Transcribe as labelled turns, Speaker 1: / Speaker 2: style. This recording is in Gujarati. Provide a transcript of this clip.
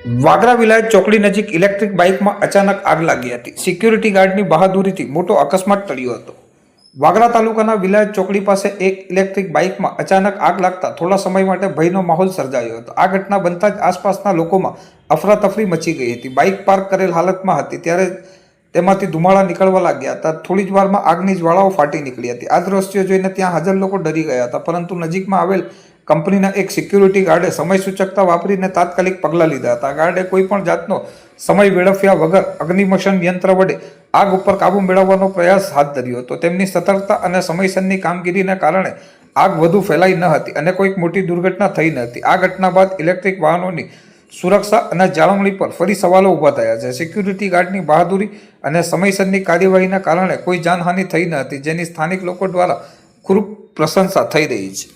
Speaker 1: વાગરા વિલાયત ચોકડી નજીક ઇલેક્ટ્રિક બાઇકમાં અચાનક આગ લાગી હતી. સિક્યુરિટી ગાર્ડની બહાદુરીથી મોટો અકસ્માત ટળ્યો હતો. વાગરા તાલુકાના વિલાયત ચોકડી પાસે એક ઇલેક્ટ્રિક બાઇકમાં અચાનક આગ લાગતા થોડા સમય માટે ભયનો માહોલ સર્જાયો હતો. આ ઘટના બનતા જ આસપાસના લોકોમાં અફરાતફરી મચી ગઈ હતી. બાઇક પાર્ક કરેલ હાલતમાં હતી ત્યારે તેમાંથી ધુમાડા નીકળવા લાગ્યા હતા. થોડી જ વારમાં આગની જ્વાળાઓ ફાટી નીકળી હતી. આ દ્રશ્યો જોઈને ત્યાં હાજર લોકો ડરી ગયા હતા, પરંતુ નજીકમાં આવેલ કંપનીના એક સિક્યુરિટી ગાર્ડે સમય સૂચકતા વાપરીને તાત્કાલિક પગલાં લીધા હતા. ગાર્ડે કોઈ પણ જાતનો સમય વેડફ્યા વગર અગ્નિશમન યંત્ર વડે આગ ઉપર કાબુ મેળવવાનો પ્રયાસ હાથ ધર્યો હતો. તેમની સતર્કતા અને સમયસરની કામગીરીને કારણે આગ વધુ ફેલાઈ ન હતી અને કોઈ મોટી દુર્ઘટના થઈ ન હતી. આ ઘટના બાદ ઇલેક્ટ્રિક વાહનોની સુરક્ષા અને જાળવણી પર ફરી સવાલો ઊભા થયા છે. સિક્યુરિટી ગાર્ડની બહાદુરી અને સમયસરની કાર્યવાહીના કારણે કોઈ જાનહાનિ થઈ ન હતી, જેની સ્થાનિક લોકો દ્વારા ખૂબ પ્રશંસા થઈ રહી છે.